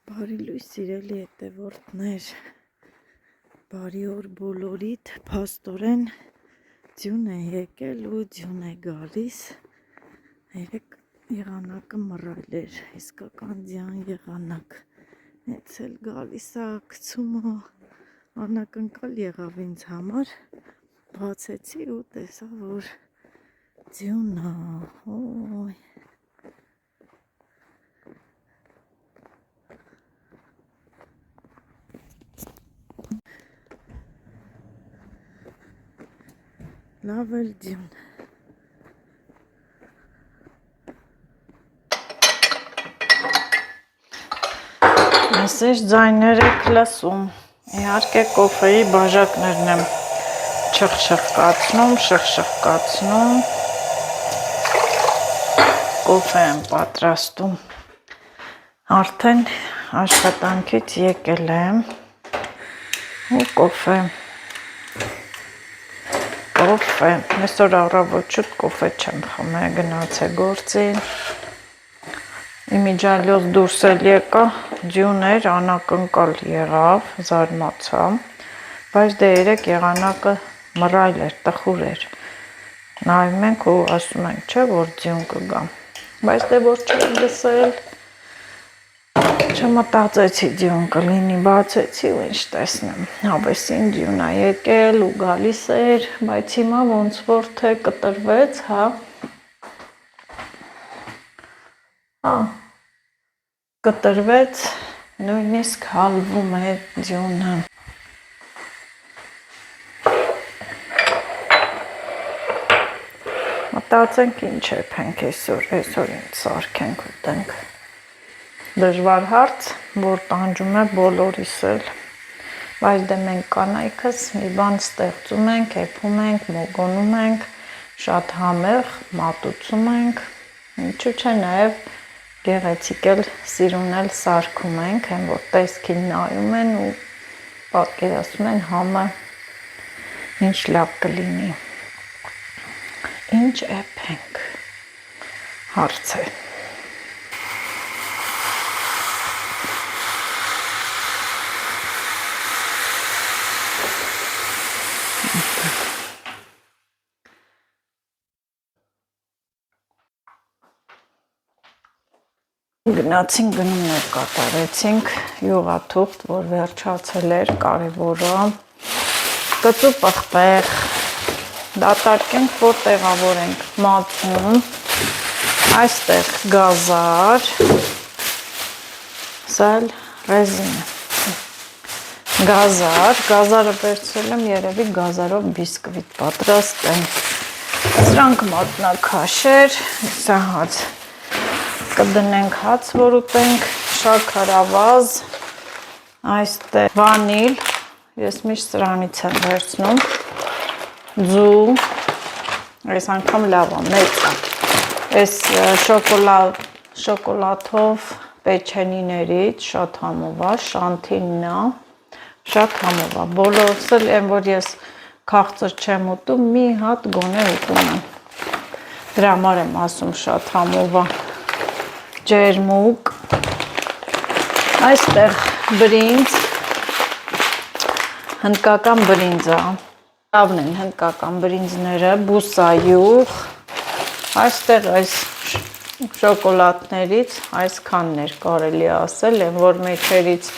Բարի լույս սիրելի հետևորդներ, բարի օր բոլորիդ, փաստորեն ձյուն է եկել ու ձյուն է գալիս, երեք եղանակը մռայլ էր, իսկական ձյան եղանակ, հենց էլ գալիս է ակցում ու անակնկալ եղավ ինձ համար, բացեցի ու տեսա, որ ձյուն է, օй. Լավ էլ ձյուն։ Այսինչ ձայներ եք լսում, իհարկե կոֆեի բաժակներն եմ շխշխկացնում, կոֆե եմ պատրաստում, արդեն աշխատանքից եկել եմ ու կոֆե, այսօր առավոտ կոֆե չեմ խմել, գնաց է գործին, իմիջալյոց դուրս էլ եկա, ձյուն էր, անակնկալ եղավ, զարմացա, բայց դե երեք եղանակը մռայլ էր, տխուր էր, նայում ենք ու ասում ենք, չէ, որ ձյուն կգա, բայց դե որ չէր լսել, չմտածեցի ձյուն կլինի, բացեցի ու ինչ տեսնեմ, հավեսին ձյուն է եկել ու գալիս էր, բայց հիմա ոնց որ թե կտրվեց, կտրվեց, նույնիսկ հալվում է ձյունը։ Մտածենք ինչ եփենք այսօր ինձ սարքենք ուտենք։ Դժվար հարց, որ տանջում է բոլորիս էլ, բայց դե մենք կանայքս մի բան ստեղծում ենք, եփում ենք, մոգոնում ենք, շատ համեղ մատուցում ենք, ինչու՞ չէ նաև գեղեցիկ էլ սիրուն էլ սարքում ենք, հեն որ տեսքին նայում են ու պատկերացնում են համը ինչ լավ կլինի։ Ինչ եփենք, հարց է։ Գնացինք գնումներ կատարեցինք, յուղաթուղթ, որ վերջացել էր, կարևորը, կծու պղպեղ, դատարկենք, որ տեղավորենք մածուն, այստեղ գազար, սա էլ ռեզին է, գազարը վերցրել եմ, երևի գազարով բիսկվիտ պատրաստեմ, սրանք մատնաքաշեր, սա հաց, կդնենք հաց, որ ուտենք, շաքարավազ, այստեղ վանիլ, ես միշտ սրանից եմ վերցնում, ձու, այս անգամ լավ է, մեծ է, այս շոկոլադով պեչենիներից շատ համով է, շանթինն է, շատ համով է, բոլորս էլ են, որ ես քաղցր չեմ ուտում, մի հատ գոնե ուտում եմ, դրա համար եմ ասում շատ համով է, ջերմուկ, այստեղ բրինձ, հնդկական բրինձ է, լավն են հնդկական բրինձները, բուսայուղ, այստեղ այս շոկոլադներից այսքանն էր կարելի ասել, են որ մեջերից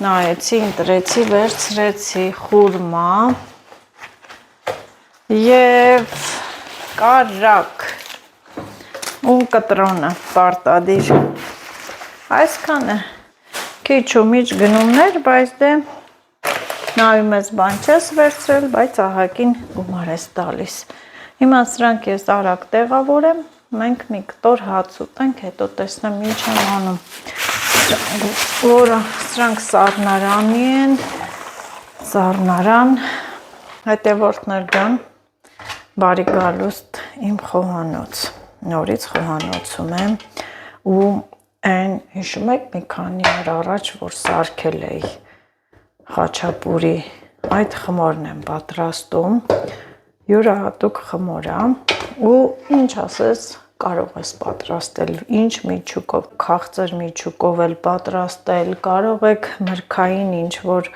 նայեցի, ընտրեցի, վերցրեցի խուրմա և կարակ ու կտրոնը պարտադիր, այսքանը քիչ ու միջ գնումներ, բայց դե նայում ես բան չես վերցրել, բայց ահագին գումար ես տալիս, հիմա սրանք ես արագ տեղավորեմ, մենք մի կտոր հաց ուտենք, հետո տեսնեմ ինչ եմ անում, որը սրանք սառնարանի են, սառնարան, հետևորդներ ջան, բարի գալուստ իմ խոհանոց, նորից խոհանոցում եմ ու այն հիշում եք մի քանի օր առաջ, որ սարքել էի խաչապուրի, այդ խմորն եմ պատրաստում, յուրահատուկ խմոր է ու ինչ ասես կարող ես պատրաստել ինչ միջուկով, քաղցր միջուկով էլ պատրաստել, կարող եք մրգային ինչ որ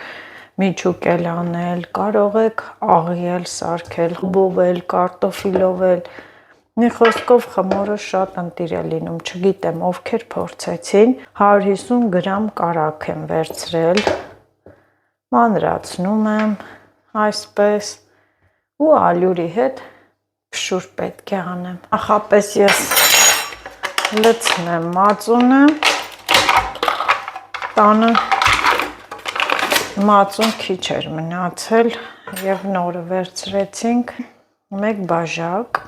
միջուկ էլ անել, կարող եք աղի էլ սարքել, բովել, կարտոֆիլով էլ։ Մի խոսքով խմորը շատ ընտիր է լինում, չգիտեմ ովքեր փորձեցին, 150 գրամ կարագ եմ վերցրել, մանրացնում եմ այսպես ու ալյուրի հետ փշուր պետք է անեմ։ Նախապես ես լցնեմ մածունը, տանը մածուն քիչ էր մնացել եւ նորը վերցրեցինք 1 բաժակ,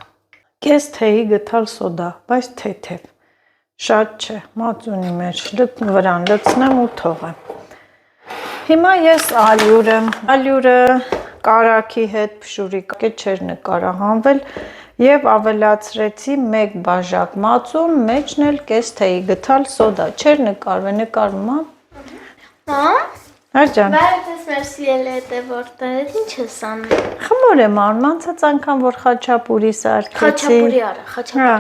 կես թեյի գթալ սոդա, բայց թեթև, շատ չէ, մածունի մեջ վրան լցնեմ ու թողեմ։ Հիմա ես ալյուրը կարագի հետ փշուրի չէր նկարահանվել եւ ավելացրեցի 1 բաժակ մածուն, մեջն էլ կես թեյի գթալ սոդա, չէր նկարվում, հա։ Աջան։ Բայց մեր սիրելի հետևորդներից ինչ ես անում։ Խմոր եմ անում, անցած անգամ որ խաչապուրի սարքեցի։ Խաչապուրի արա, խաչապուրի։ Հա,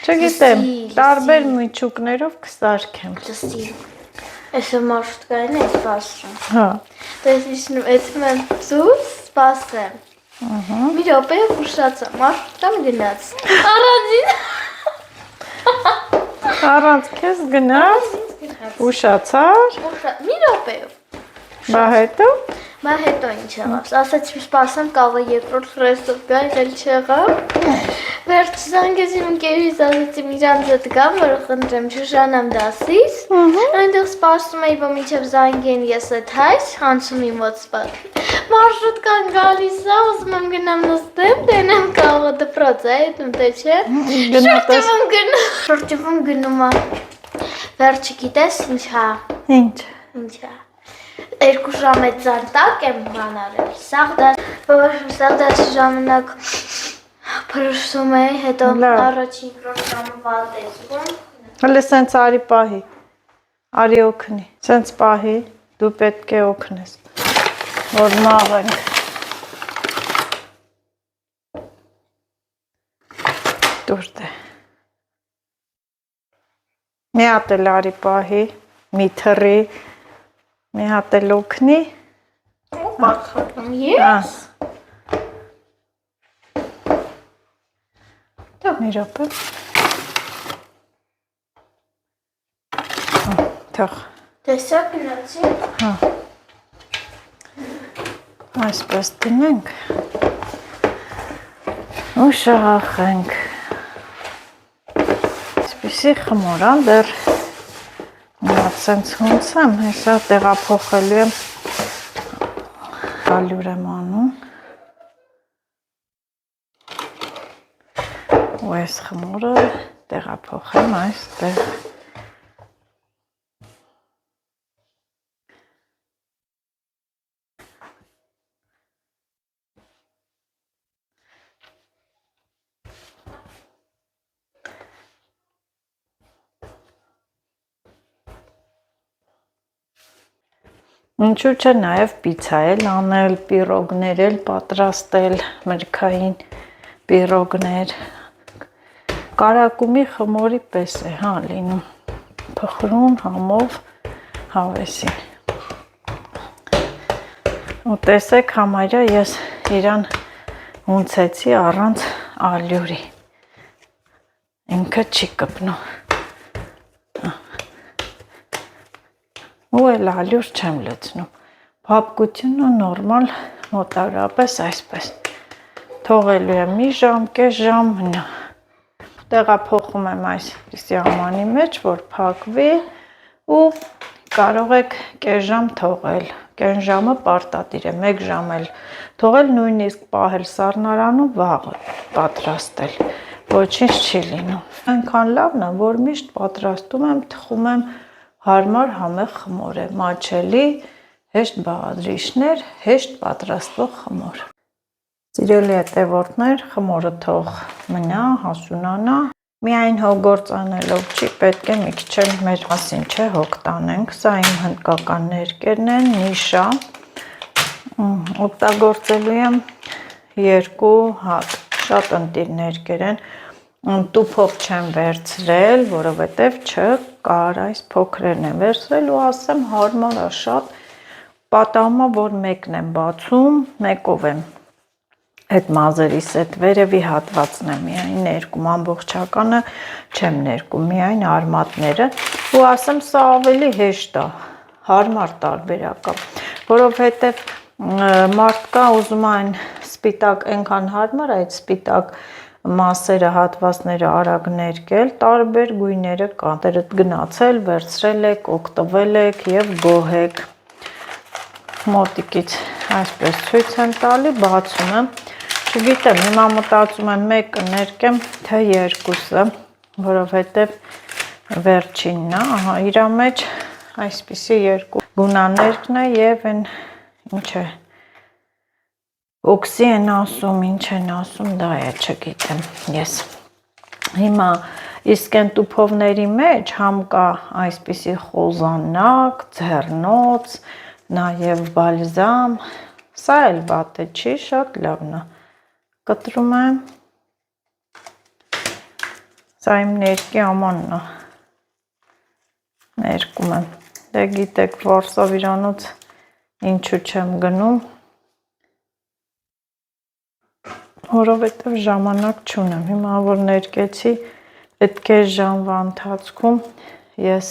չգիտեմ, տարբեր միջուկներով կսարքեմ։ Լսի։ Այսօր մարշրուտկային է սպասում։ Հա։ Տեսնում եմ ծուս, սպասեմ։ Մի րոպե ուշացա, մարշրուտկան գնաց։ Առանձին։ Առանց քեզ գնաց։ Ուշացար։ Մի րոպեով։ Բա հետո ինչ եղավ։ Ասացի սպասեմ կավը երկրորդ ռեստով գա, էլ չեղավ։ Վերջ զանգեցի ընկերուհիս, ասացի Միրանց հետ գամ, որ խնդրեմ Շուշանամ դասից։ Այնտեղ սպասում էի, որ մինչև զանգեն ես այդ հայց, հանցումի մոտ սպասի։ Մարշրուտկան գալիս է, ուզում եմ գնամ նստեմ, տենեմ կավը դպրոց է, հետում թե չէ։ Շրջվում գնում է։ Վերջը գիտես ինչա։ Ինչա։ 2 ժամ այդ զարտակ եմ բանարել, սաղ դաս ժամանակ փրշում էի, հետո առաջին ժամը վատեցում։ Հələ սենց արի պահի, արի օգնի, սենց պահի, դու պետք է օգնես, որ մաղենք։ Դուրդ է։ Մի հատ էլ արի պահի, մի թռի, մի հատ էլ օգնի։ Ես։ Մի րոպե։ Թող։ Տեսա գնացի։ Հա։ Այսպես դնենք։ Ու շաղախենք։ Այսպիսի խմորան դեռ սենց հունց եմ, հեսա տեղափոխելու եմ, ալյուր եմ անում ու այս խմորը տեղափոխեմ այստեղ։ Ինչու՞ չէ նաև պիցա էլ անել, պիրոգներ էլ պատրաստել, մրգային պիրոգներ։ Կարակումի խմորի պես է, հա, լինում։ Փխրուն, համով, հավեսին։ Ու տեսեք համարյա ես իրան հունցեցի առանց ալյուրի։ Ինքը չի կպնում։ Ու էլ ալյուր չեմ լցնում, բաբկությունը նորմալ մոտավորապես այսպես, թողելու եմ մի ժամ, կես ժամ մնա, տեղափոխում եմ այսպիսի ամանի մեջ, որ փակվի ու կարող եք կես ժամ թողել, կես ժամը պարտադիր է, 1 ժամ էլ թողել, նույնիսկ պահել սառնարանում վաղը պատրաստել, ոչինչ չի լինում, այնքան լավն է, որ միշտ պատրաստում եմ, թխում եմ հարմար համեղ խմոր է, մաչելի, հեշտ բաղադրիչներ, հեշտ պատրաստվող խմոր։ Սիրելի հետևորդներ, խմորը թող մնա, հասունանա, միայն հոգործ անելով չի, պետք է մի քիչ էլ մեր մասին չէ հոգ տանենք, սա իմ հնդկական ներկերն են, նիշա, օգտագործելու եմ 2 հատ, շատ ընտիր ներկեր են, տուփով չեմ վերցրել, որովհետև չկար, այս փոքրերն եմ վերցրել ու ասեմ հարմար է շատ, պատահում է, որ մեկն եմ բացում, մեկով եմ այդ մազերիս այդ վերևի հատվածն է միայն ներկում, ամբողջականը չեմ ներկում, միայն արմատները ու ասեմ սա ավելի հեշտ է, հարմար տարբերակ է, որովհետև մարդկա ուզում այն սպիտակ այնքան հարմար այդ սպիտակ մասերը, հատվածները արագ ներկել, տարբեր գույները կան, դերդ գնացել, վերցրել եք, օգտվել եք և գոհ եք, մոտիկից այսպես ցույց եմ տալի, բացում եմ, չգիտեմ, հիմա մտածում եմ մեկը ներկեմ, թե երկուսը, որովհետև վերջինն է, ահա իրա մեջ այսպիսի երկու գունաներկն է և այն ինչ է, օքսի են ասում, ինչ են ասում, դա է, չգիտեմ, ես, հիմա իսկ են տուփովների մեջ համ կա այսպիսի խոզանակ, ձեռնոց, նաև բալզամ, սա էլ վատ է չի, շատ լավն է, կտրում եմ, սա իմ ներկի ամանն է, ներկում եմ, դե գիտեք Վարշավիրանոց ինչու չեմ գնում, որովհետև ժամանակ չունեմ, հիմա որ ներկեցի, այդ կես ժամվա ընթացքում ես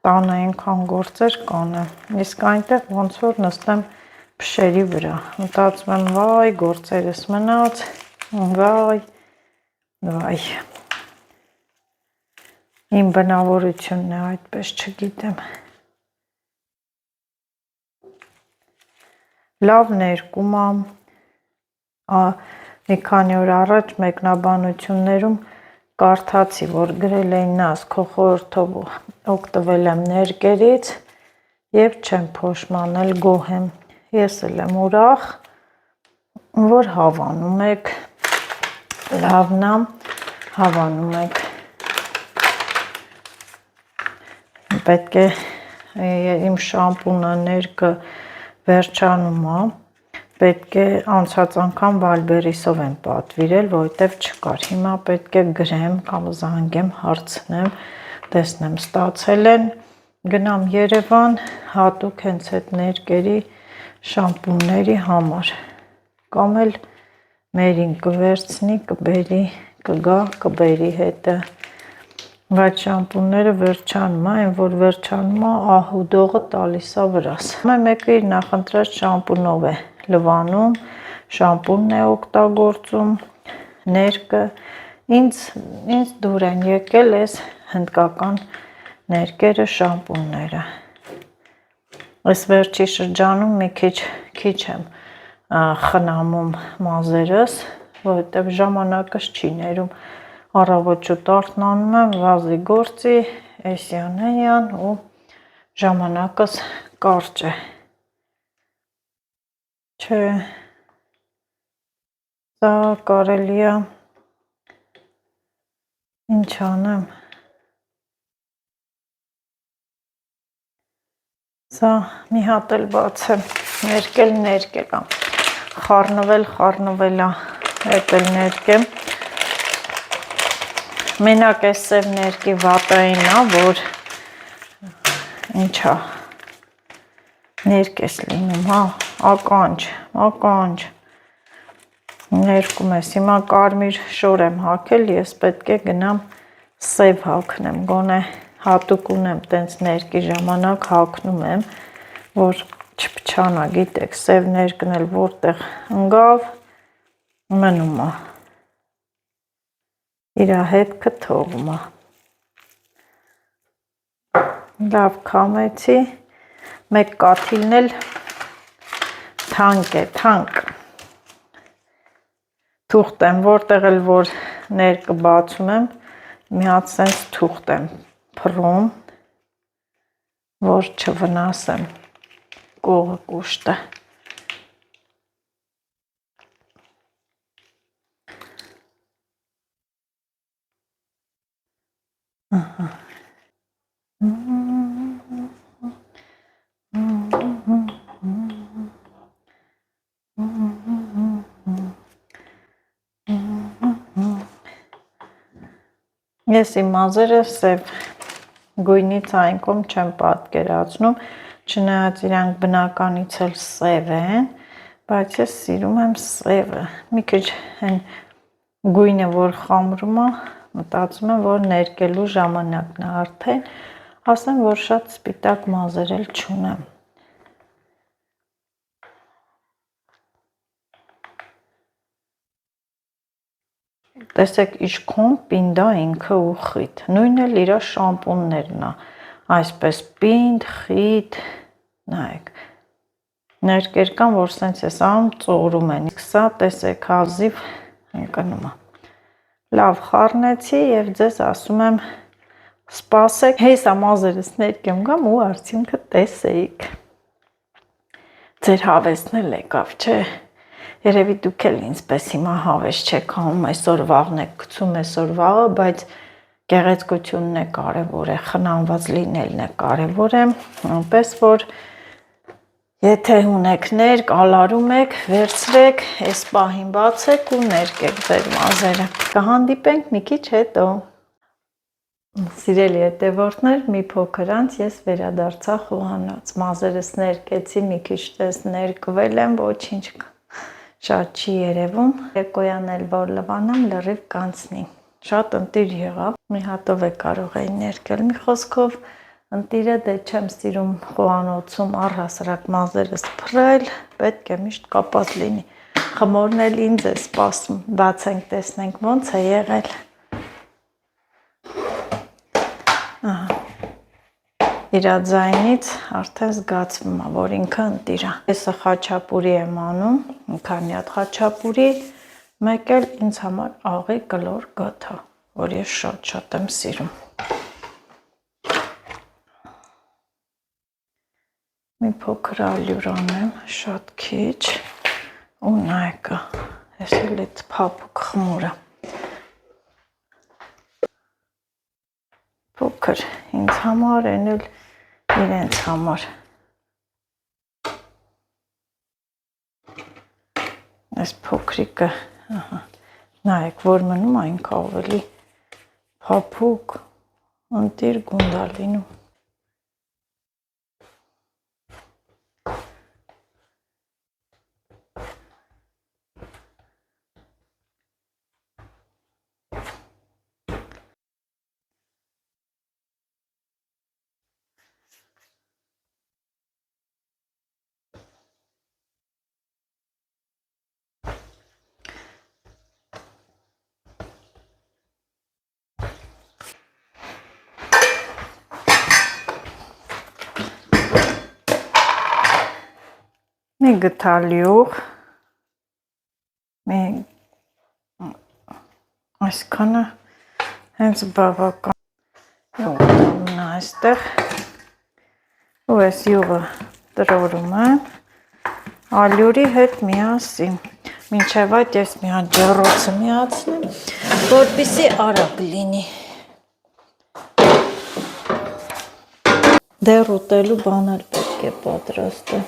տանը այնքան գործեր կանեմ, իսկ այնտեղ ոնց որ նստեմ փշերի վրա, մտածում եմ վայ գործերս մնաց, վայ, իմ բնավորությունն է այդպես չգիտեմ, լավ ներկում եմ, մի քանի օր առաջ մեկնաբանություններում կարդացի, որ գրել էին նաս քո խորհրդով օգտվել եմ ներկերից և չեմ փոշմանել, գոհ եմ, ես էլ եմ ուրախ, որ հավանում եք, լավն է, հավանում եք, պետք է իմ շամպունը ներկը վերջանում է, պետք է անցած անգամ վալբերիսով եմ պատվիրել, որովհետև չկար, հիմա պետք է գրեմ կամ զանգեմ, հարցնեմ, տեսնեմ ստացել են, գնամ Երևան, հատուկ հենց այդ ներկերի շամպունների համար, կամ էլ մերին կվերցնի, կբերի, կգա, կբերի հետը, բայց շամպունները վերջանում է, այն որ վերջանում է, ահուդողը տալիս է վրաս, մեկը իր նախընտրած շամպունով է լվանում, շամպունն է օգտագործում, ներկը, ինձ դուր են եկել այս հնդկական ներկերը շամպունները, այս վերջի շրջանում մի քիչ եմ խնամում մազերս, որովհետև ժամանակս չի ներում, առավոտ շուտ արթնանում եմ, վազի գործի, էսյան ու ժամանակս կարճ է, չէ, սա կարելի է, ինչ անեմ, սա մի հատ էլ բացեմ, ներկել ամ, խառնվել է, հետ էլ ներկեմ, մենակ այս սև ներկի վատային է, որ ինչա, ներկ ես լինում, ականջ, ներկում ես, հիմա կարմիր շոր եմ հագել, ես պետք է գնամ սև հագնեմ, գոնե հատուկ ունեմ, տենց ներկի ժամանակ հագնում եմ, որ չփչանա, գիտեք, սև ներկն էլ որտեղ ընկավ, մնում է, իրա հետքը թողում է, լավ քամեցի, մեկ կաթիլն էլ թանկ է, թուղթ եմ, որտեղ էլ որ ներկը բացում եմ, մի հատ սենց թուղթ եմ փռում, որ չվնասեմ կողը կուշտը, Ես իմ մազերը սև գույնի ցային կողմ չեմ պատկերացնում, չնայած իրանք բնականից էլ սև են, բայց ես սիրում եմ սևը։ Մի քիչ այն գույնը, որ խամրում է, մտածում եմ, որ ներկելու ժամանակն է արդեն, ասեմ, որ շատ սպիտակ մազեր էլ չունեմ։ Տեսեք, ինչքան պինդ է ինքը ու խիտ։ Նույնն էլ իր շամպուններն է։ Այսպես պինդ, խիտ, նայեք։ Ներկեր կան, որ սենց ես անում, ծորում են։ Սա տեսեք, հազիվ ընկնում է։ Լավ խառնեցի եւ ձեզ ասում եմ սպասեք, հեսա մազերս ներկեմ գամ ու արդյունքը տեսեիք։ Ձեր հավեսն էլ եկավ, չէ՞։ Երևի դուք էլ ինձպես հիմա հավես չեք անում, այսօր վաղն եք գցում, այսօր վաղը, բայց գեղեցկությունն է կարևոր է, խնամված լինելն է կարևոր է, այնպես որ եթե ունեք ներկ, ալարում եք, վերցրեք, այս պահին բացեք ու ներկեք ձեր մազերը։ Կհանդիպենք մի քիչ հետո։ Սիրելի հետևորդներ, մի փոքր անց ես վերադարձա խոհանոց, մազերս ներկեցի, մի քիչ տես ներկվել եմ, ոչինչ շատ չի երևում, երկոյան էլ որ լվանամ լրիվ կանցնի, շատ ընտիր եղավ, մի հատով է կարող էի ներկել, մի խոսքով ընտիրը դե չեմ սիրում խոհանոցում առհասարակ մազերս փռել, պետք է միշտ կապած լինի, խմորն էլ ինձ է սպասում, բացենք տեսնենք ոնց է եղել, իր ձայնից արդեն զգացվում է, որ ինքը ընտիր է։ Ես խաչապուրի եմ անում, մի քանի հատ խաչապուրի, մեկ էլ ինձ համար աղի կլոր գաթա, որ ես շատ եմ սիրում։ Մի փոքր ալյուր անեմ, շատ քիչ, ու նայեկա, ես էլ այդ փափուկ խմորը։ Փոքր ինձ համար, են էլ իրենց համար։ Այս փոքրիկը, նայեք, որ մնում այնքան ավելի փափուկ, ընտիր գունդ է լինում։ Մի գթալյուղ, մի այսքանը հենց բավական յուղն է այստեղ ու այս յուղը տրորում եմ ալյուրի հետ միասին, մինչև այդ ես մի հատ ջեռոցը միացնեմ, որպեսզի արագ լինի։ Դեռ ուտելու բան էլ պետք է պատրաստել։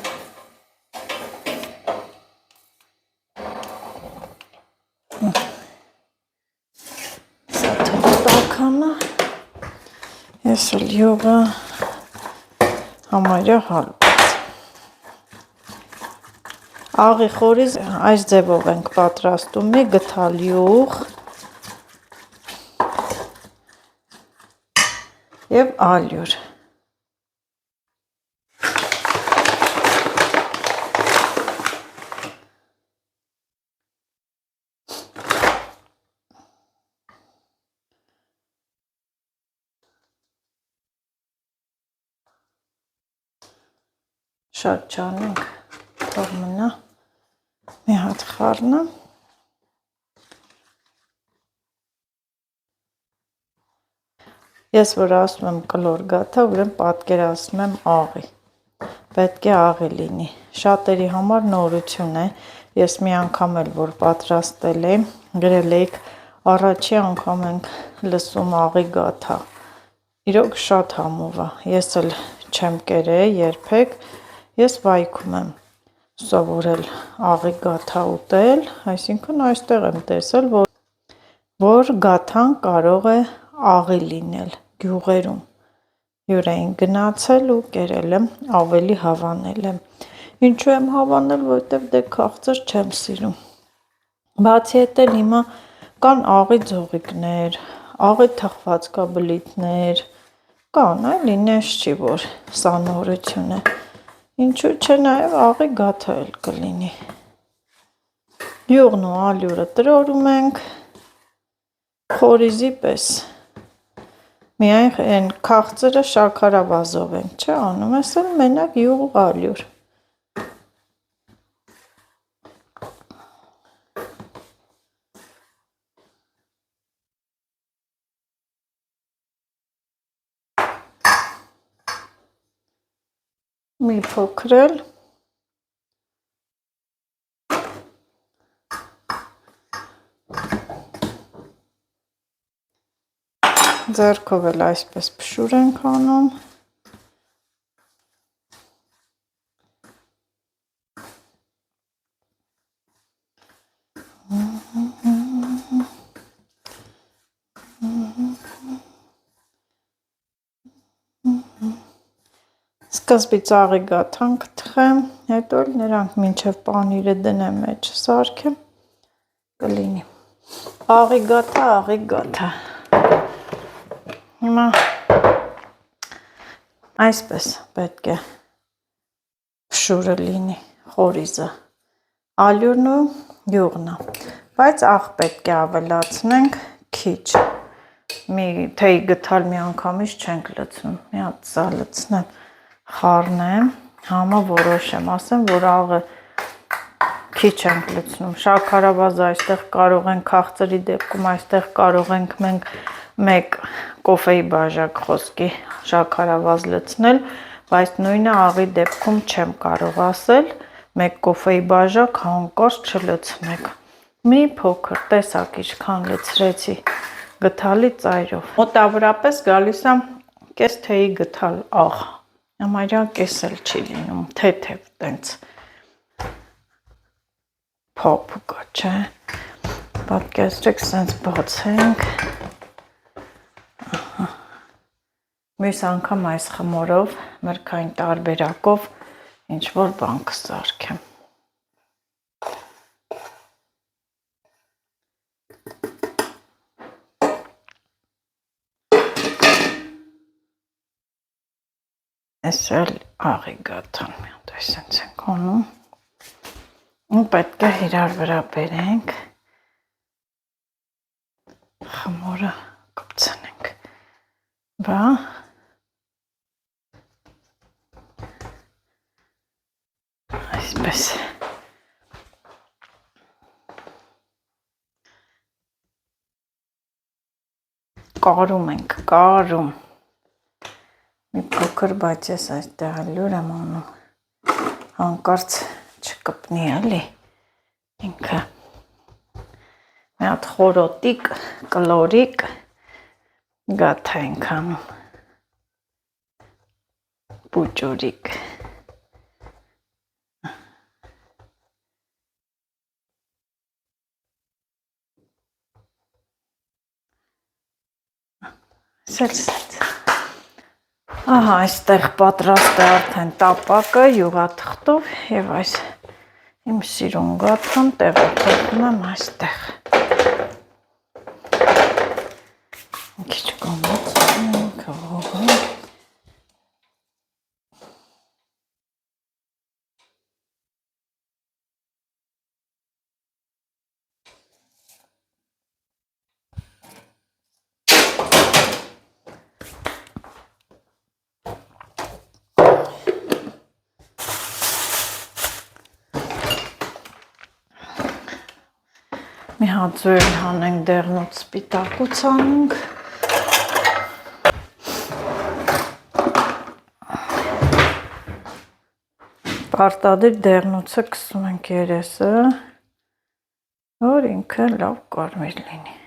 Ես էլ յուղը համարյա հալված։ Աղի խորիզ այս ձևով ենք պատրաստում, մի գթալ յուղ և ալյուր։ Շատ չանենք, թող մնա, մի հատ խառնեմ։ Ես որ ասում եմ կլոր գաթա, ուրեմն պատկերացնում եմ աղի, պետք է աղի լինի, շատերի համար նորություն է, ես մի անգամ էլ որ պատրաստել եմ, գրել էիք առաջի անգամ ենք լսում աղի գաթա, իրոք շատ համով է, ես էլ չեմ կերել երբեք, ես վայքում եմ սովորել աղի գաթա ուտել, այսինքն այստեղ եմ տեսել, որ գաթան կարող է աղի լինել գյուղերում։ Յուր էին գնացել ու կերել եմ, ավելի հավանել եմ։ Ինչու եմ հավանել, որովհետև դե քաղցր չեմ սիրում։ Բացի այդ էլ հիմա կան աղի ձողիկներ, աղի թխվածքաբլիթներ, կան, էլի, նես չի, որ սա նորություն է։ Ինչու՞ չէ, նաև աղի գաթա էլ կլինի։ Յուղն ու ալյուրը տրորում ենք խորիզի պես։ Միայն այն քաղցրը շաքարավազով ենք, չէ՞ անում, ես էլ մենակ յուղ ու ալյուր։ Մի փոքր էլ ձեռքով էլ այսպես փշուր ենք անում։ Սկզբից աղի գաթան կթխեմ, հետո նրանք մինչև պանիրը դնեմ մեջ սարքեմ, կլինի։ Աղի գաթա։ Հիմա այսպես պետք է փշուրը լինի, խորիզը, ալյուրն ու յուղն է, բայց աղ պետք է ավելացնենք քիչ։ Մի թեյ գթալ մի անգամից չենք լցնում, մի հատ սա լցնեմ, խառնեմ, համը որոշեմ, ասեմ, որ աղը քիչ ենք լցնում, շաքարավազը այստեղ կարող ենք քաղցրի դեպքում այստեղ կարող ենք մենք 1 կոֆեի բաժակ խոսքի շաքարավազ լցնել, բայց նույնը աղի դեպքում չեմ կարող ասել 1 կոֆեի բաժակ հանկարծ չլցնեք։ Մի փոքր, տեսակ ինչքան լցրեցի գթալի ծայրով։ Մոտավորապես գալիս է կես թեյի գթալ աղ, համարյա կես էլ չի լինում, թեթև տենց փափուկա, չէ։ Պատկերացրեք, սենց բացենք։ Մյուս անգամ այս խմորով, մրգային տարբերակով ինչ-որ բան կսարքեմ։ Այս էլ աղի գաթան, մի հատ այսենց ենք անում։ Ու պետք է իրար վրա բերենք, խմորը կպցնենք, բա, այսպես, կարում ենք, կարում, մի փոքր, բայց ես այստեղ ալյուր եմ անում, հանկարծ չկպնի, էլի, ինքը, մի հատ խորոտիկ, կլորիկ, գաթա ենք անում, պուճուրիկ, սենց, ահա այստեղ պատրաստ է արդեն տապակը յուղաթղթով և այս իմ սիրուն գաթան տեղափոխում եմ այստեղ։ Քիչ կոմոց հողը։ Մի հատ ձույլ հանենք դեղնոց սպիտակուց անենք։ Պարտադիր դեղնոցը կսում ենք երեսը, որ ինքը լավ կարմիր լինի։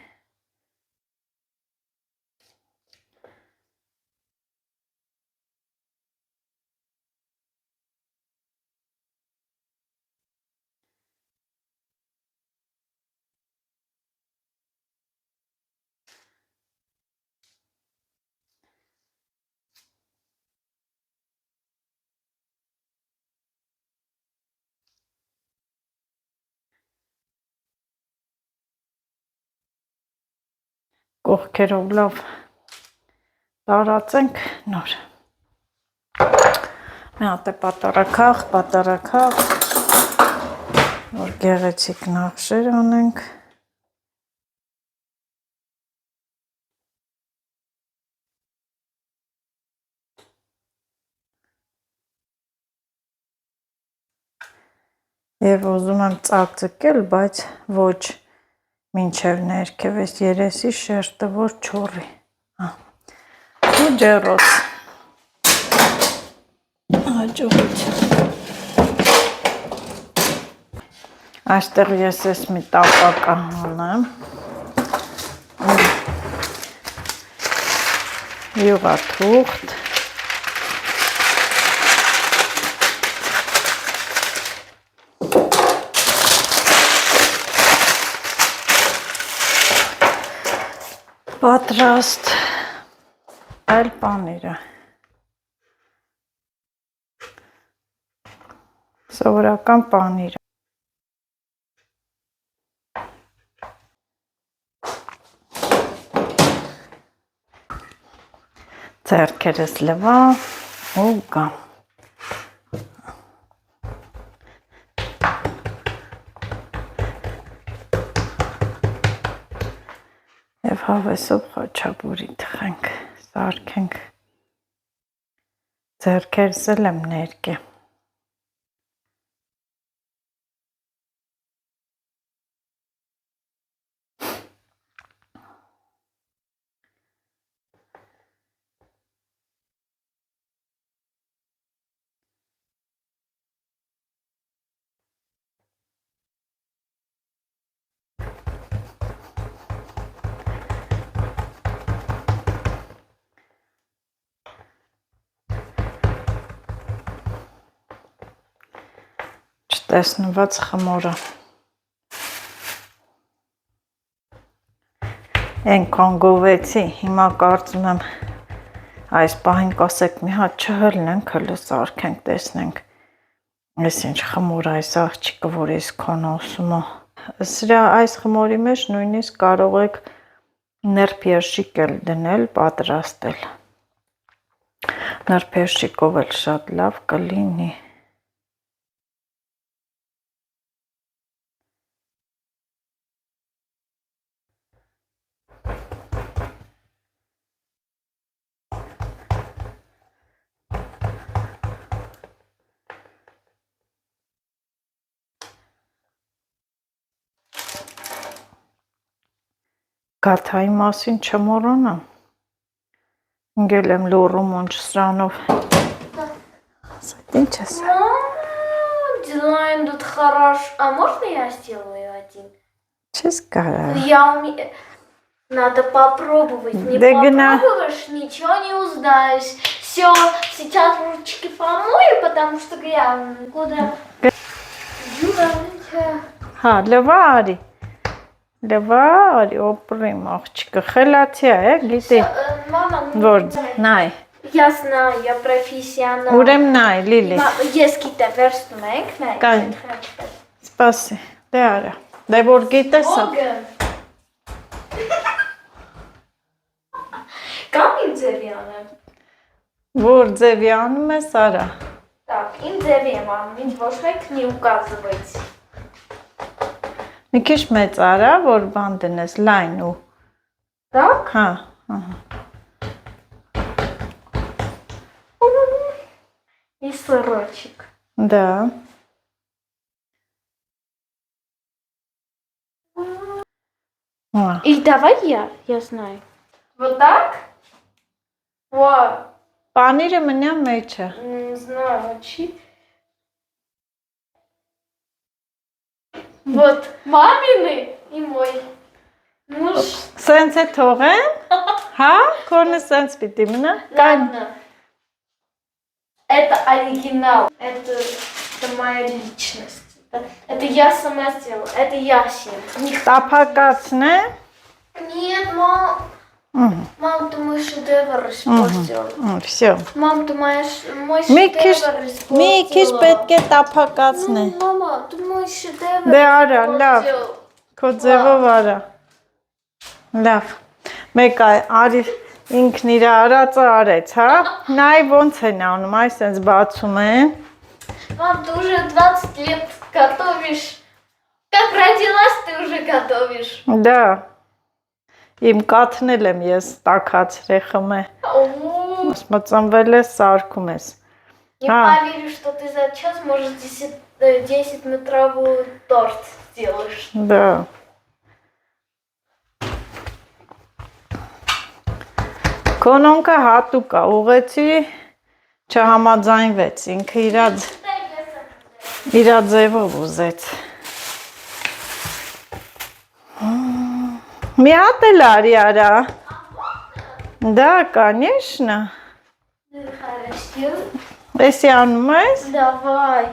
կողքերով լավ տարածենք նոր։ Մի հատ է պատարակախ, որ գեղեցիկ նախշեր անենք։ Եվ ուզում եմ ծակծկել, բայց ոչ մինչև ներքև էս երեսի շերտը որ չոռի։ Ու ջեռոց։ Հաջողություն։ Այստեղ ես ես մի տապակա անեմ։ Յուղաթուղթ։ Պատրաստ այլ պանիրը, սովորական պանիրը, ձեռքերս լվա ու գամ, և հավեսով խաչապուրի թխենք, սարքենք, ձեռքերս էլ եմ ներկե։ Տեսնված խմորը։ Ենքան գովեցի, հիմա կարծում եմ այս պահին կասեք մի հատ չհլնենք, հլը սարքենք, տեսնենք ես ինչ խմոր այս աղջիկը, որ ես քան ասում է։ Սրա այս խմորի մեջ նույնիսկ կարող եք նրբերշիկ էլ դնել, պատրաստել։ Նրբերշիկով էլ շատ լավ կլինի։ Գաթայի մասին չմոռանամ։ Ընկել եմ լոռու մոնչ սրանով։ Ինչ ես։ Дилайн, тут хорош. А можно я сделаю один? Չես կարող։ Я умею. Надо попробовать. Не попробуешь, ничего не узнаешь. Все, сейчас ручки помою, потому что я куда. Հա, լվա արի։ Լվա արի, օպրիմ աղջիկը, խելացի է, գիտի, որ, նայ։ Я знаю, я профессионал. Ուրեմ նայ, լիլի։ Ես գիտեմ, վերցնում ենք, նայ։ Կայն, սպասի, դե արա, դե որ գիտես է։ Կամ իմ ձևի անեմ։ Որ ձևի անում ես, արա։ Так, իմ ձևի եմ անում, ինձ ոչ մեկ не указывайте։ Մի քիչ մեծ արա, որ բան դնես, լայն ու։ Так? Հա, ահա։ И сырочек. Да. И давай я знаю. Вот так? Вот. Панирը մնա մեջը։ Не знаю, чи. Вот, мамины и мой муж. Սենց է թողեմ, հա, քոնը սենց պիտի մնա։ Ладно. Это оригинал. Это моя личность. Это я сама сделала. Это я себе. Տափակացն է։ Нет, мам. Мам, ты мой шедевр испортила. Всё։ Мам, ты мой шедевр испортила. Մի քիչ պետք է տափակացն է։ Мама, ты мой шедевр Դե արա, լավ։ испортила. Քո ձևով արա։ Լավ։ Մեկ արի ինքն իր արածը арեց, հա։ Նայ ոնց են անում, այսպես բացում են։ Мам, ты уже 20 лет готовишь. Как родилась, ты уже готовишь. Да. Իմ կաթնել եմ ես տաքացրե խմե։ Մծնվել է սարքում ես։ Не поверю, что ты за час, может, 10-метровый торт сделаешь. Да. Կոնոնկը հատուկ է, ուղեցի չհամաձայնվեց, ինքը իր ձևով ուզեց։ Մի հատ էլ արի արա։ Да, конечно։ Хорошо. Էսի անում ես։ Давай.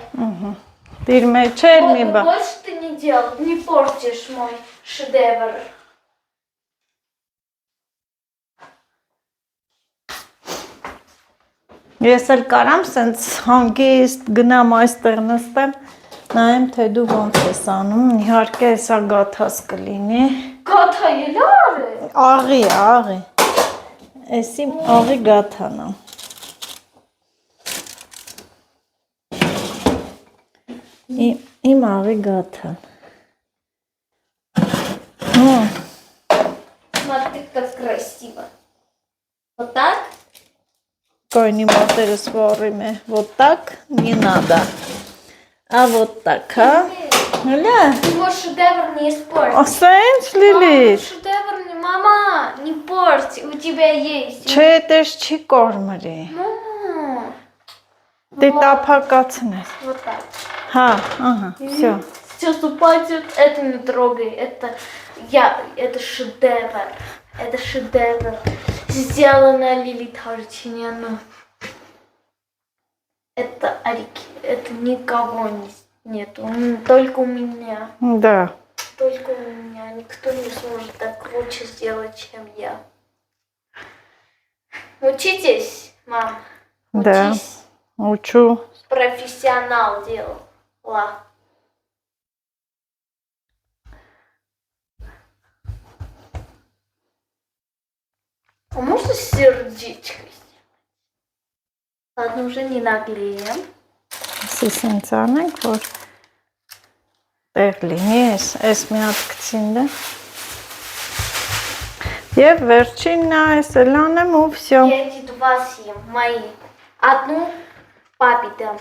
Իր մեջ էլ մի բա։ Больше ты не делал, не портишь мой шедевр. Ես էլ կարամ սենց հանգիստ գնամ այստեղ նստեմ, նայեմ թե դու ոնց ես անում, իհարկե հեսա գաթաս կլինի։ Գաթա ելար է։ Աղի, էսի աղի գաթան է։ Իմ աղի գաթան։ Смотри, как красиво. Вот так? Койни мотерс вовремя. Вот так не надо. А вот так, а? Ля. Ты мой шедевр не испортишь. Ասենց Լիլիթ։ Шедевр не, мама, не порти, у тебя есть. Չէ, դες չի կորմրի։ Мама. Դե տափակացնես։ Вот так. Հա, ահա, всё։ Сейчас упадет, это не трогай, это шедевр. Это шедевр. Сделано Лилит Харчиняну. Это Арики, это никого нету, только у меня. Да. Только у меня. Никто не сможет так лучше сделать, чем я. Учитесь, мам. Да. Учись. Учу. Профессионал делала. А можно сердечко сделать? Ладно, уже не наглеем. Սենց անենք, որ տեղ լինի, ես մի հատ կցին դա։ Եվ վերջինն է, ես էլ անեմ ու всё։ Я эти два съем, мои. Одну папе дам.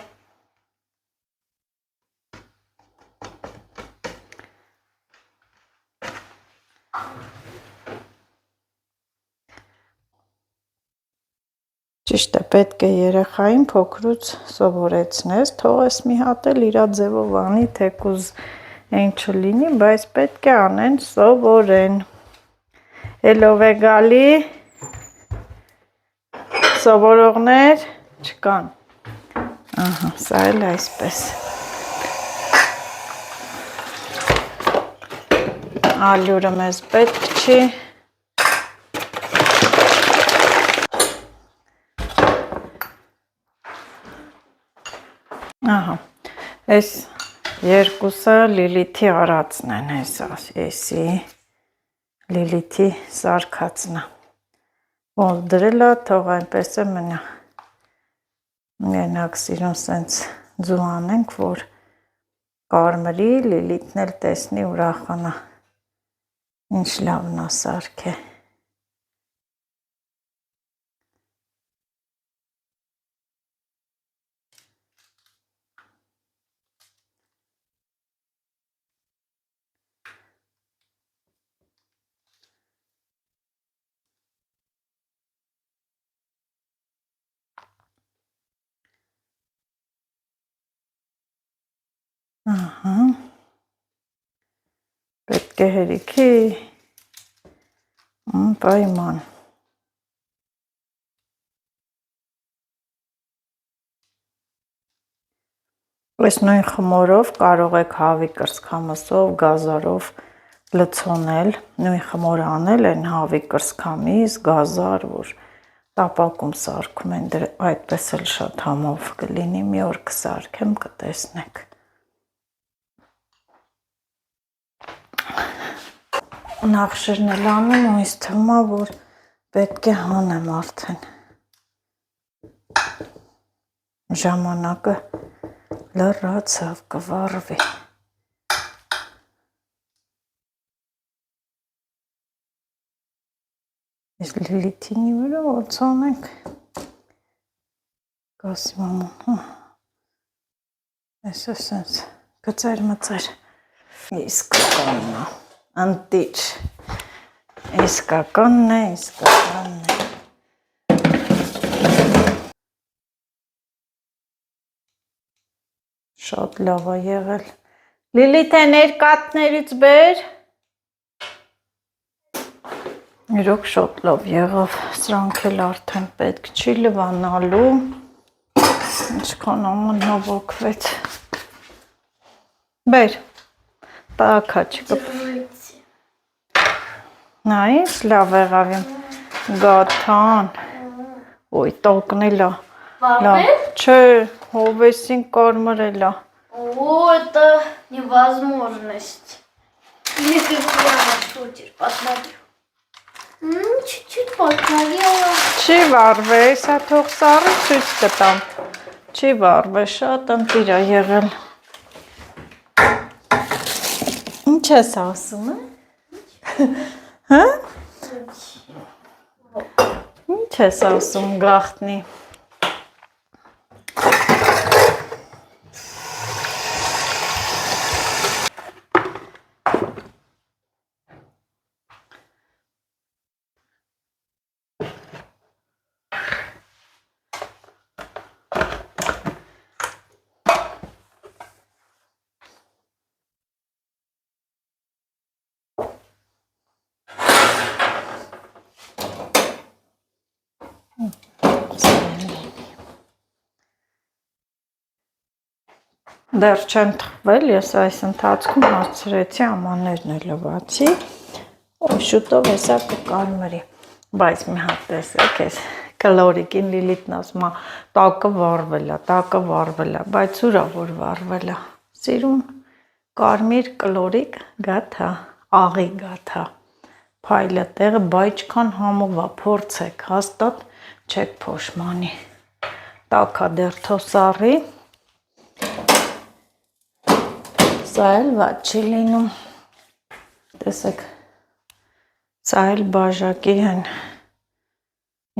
Ճիշտ է, պետք է երեխային փոքրուց սովորեցնես, թողես մի հատ էլ իր ձևով անի, թեկուզ այն չլինի, բայց պետք է անեն սովորեն։ Էլով է գալի, սովորողներ չկան։ Ահա, սա էլ այսպես։ Ալյուրը մեզ պետք չի։ Ահա, այս երկուսը Լիլիթի արածն են, էսի Լիլիթի սարքածն է, որ դրել է, թող այնպես է մնա, մենակ սիրուն սենց ձու անենք, որ կարմրի, Լիլիթն էլ տեսնի ուրախանա, ինչ լավն է սարք է։ Ահա, պետք է հերիքի պայման։ Այս նույն խմորով կարող եք հավի կրծքամսով, գազարով լցոնել, նույն խմորը անել են հավի կրծքամիս, գազար, որ տապակում սարքում են, այդպես էլ շատ համով կլինի, մի օր կսարքեմ, կտեսնեք։ նախշերն էլ անում ու ինձ թվում է, որ պետք է հանեմ արդեն։ Ժամանակը լրացավ կվառվի։ Ես Լիլիթինի վրա ոնց անենք։ Կասի մաման, ես ասենց գծեր մծեր։ Իսկականն է, անտիչ, իսկականն է, իսկականն է։ Շատ լավ է եղել։ Լիլիթ է ներկատներից բեր։ Իրոք շատ լավ եղավ, սրանք էլ արդեն պետք չի լվանալու։ Ինչքան աման հավաքվեց։ Բեր, տակա չկպ։ Նայից լավ եղավ եմ գաթան, ոյ տակնել է, չէ, հովեսին կարմրել է։ О, это невозможность. Или ты прямо шутишь, посмотрю. Чуть-чуть подгорело. Չի վարվե, սա թող սառը ցույց կտամ։ Չի վարվե, շատ ընտիր է եղել։ Ինչ ես ասում է։ Հա? Ինչ ես ասում գախտնի։ Դեռ չեմ թխվել, ես այս ընթացքում հարցրեցի, ամաններն է լվացի, ու շուտով հեսա կկարմրի, բայց մի հատ տեսեք ես, կլորիկին Լիլիթն ասում է, տակը վարվել է, բայց ուրա որ վարվել է, սիրուն կարմիր կլորիկ գաթա, աղի գաթա, փայլը տեղը, բայչքան համով է, փորձեք, հաստատ չեք փոշմանի, տակա դեռ թոսարի, սա էլ վատ չի լինում, տեսեք, սա էլ բաժակի են,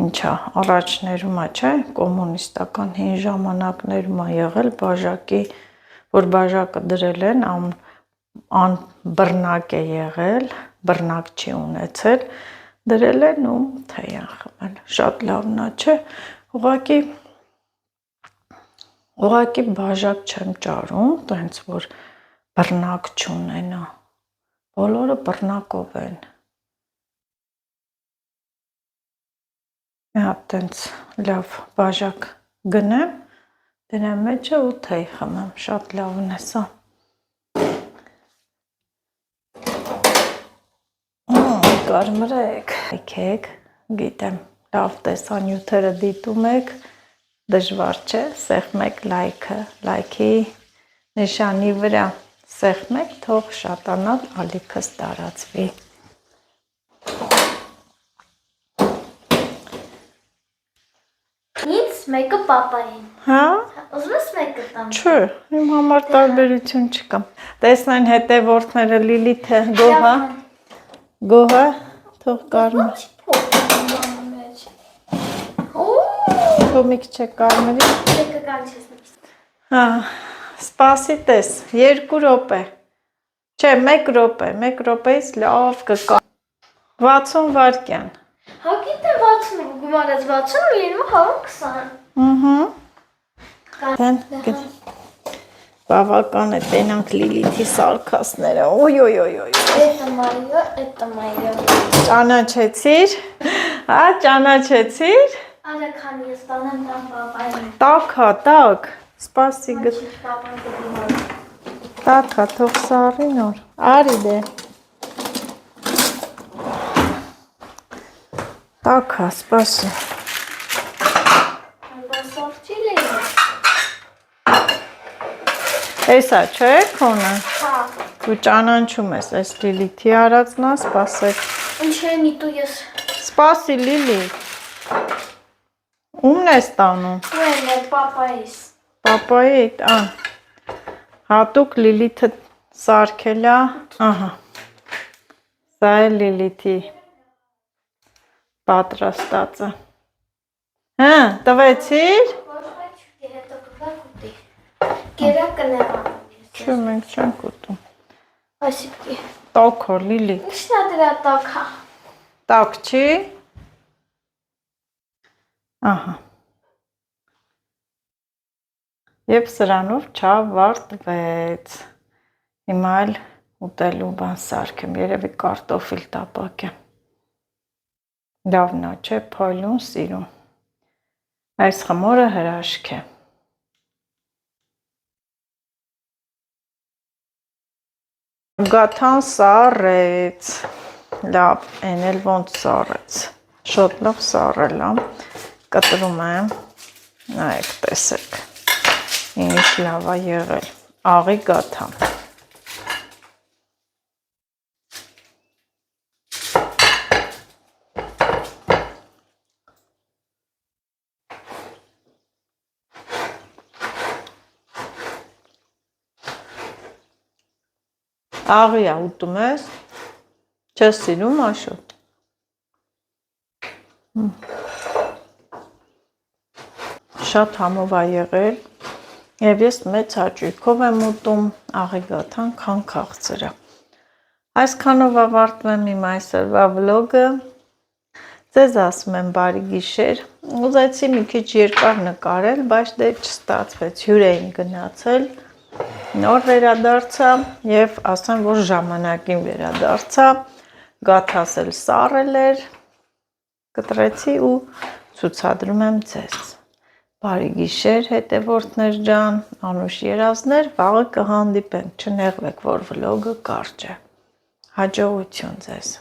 ինչա, առաջներում է, չէ, կոմունիստական հին ժամանակներում է եղել բաժակի, որ բաժակը դրել են, բռնակ է եղել, բռնակ չի ունեցել, դրել են ու թեյ են խմել, շատ լավն է, չէ, ուղղակի բաժակ չեմ ճարում, տենց որ բռնակ չունենա, բոլորը բռնակով են, մի հատ տենց լավ բաժակ գնեմ, դնեմ մեջը ու թեյ խմեմ, շատ լավն է սա, կարմրեք, եկեք, գիտեմ, լավ տեսանյութերը դիտում եք, դժվար չէ, սեղմեք լայքի նշանի վրա, սեղմեք, թող շատանալ ալիքս տարածվի։ Ինձ մեկը պապային։ Հա? Ուզում ես մեկը տամ։ Չէ, իմ համար տարբերություն չկա։ Տեսնեն հետևորդները Լիլիթը գոհա, թող կարմիր։ Թող մի քիչ կարմրի։ Մեկը կանչես։ Հա, սպասի տես, 2 րոպե։ Չէ, 1 րոպեից լավ կկա։ 60 վայրկյան։ Հա գիտեմ 60 գումարած 60 լինում է 20։ Բավական է տենանք Լիլիթի սարքասները, Это моё։ Ճանաչեցիր, հա, ճանաչեցիր։ Արա քանի ես տանեմ տան պապային։ Տակ, սպասի գտ։ Պապան կդիմար։ Տակա, թող սառի նոր, արի դե։ Տակա, սպասի։ Սովճի լինի։ Էսա չէ քոնը։ Հա։ Դու ճանաչում ես այս Լիլիթի արածնա, սպասեք։ Ինչ է նիտու ես։ Սպասի Լիլի։ Ումն ես տանում։ Ուեն է պապայիս։ Պապայի, հատուկ Լիլիթը սարքել է, ահա, սա է Լիլիթի պատրաստածը։ Հա, տվեցիր։ Հետո կգա կուտի։ Գերա կներանում ես։ Չէ, մենք չենք ուտում։ Այսիպի։ Տոքո Լիլի։ Ինչն է դրա տակա։ Տակ չի։ Ահա։ Եվ սրանով չավարտվեց։ Հիմա էլ ուտելու բան սարքեմ, երևի կարտոֆիլ տապակեմ։ Լավն է, չէ, փայլուն սիրում։ Այս խմորը հրաշք է։ Գաթան սառեց, լավ, են էլ ոնց սառեց, շոտ լավ սառել եմ, կտրում եմ, նայեք տեսեք, ինչ լավ է եղել, աղի գաթան։ Աղիա ուտում ես, չես սիրում աշոտ։ Շատ համով է եղել, և ես մեծ հաճույքով եմ ուտում աղի գաթան, քան քաղցրը։ Այսքանով ավարտում եմ իմ այսօրվա վլոգը, ձեզ ասում եմ բարի գիշեր, ուզեցի մի քիչ երկար նկարել, բայց դե չստացվեց, հյուր էին գնացել, նոր վերադարձա և ասեմ, որ ժամանակին վերադարձա, գաթաս էլ սառել էր, կտրեցի ու ցուցադրում եմ ձեզ։ Բարի գիշեր հետևորդներ ջան, անուշ երազներ, վաղը կհանդիպենք, չնեղվեք, որ վլոգը կարճ է։ Հաջողություն ձեզ։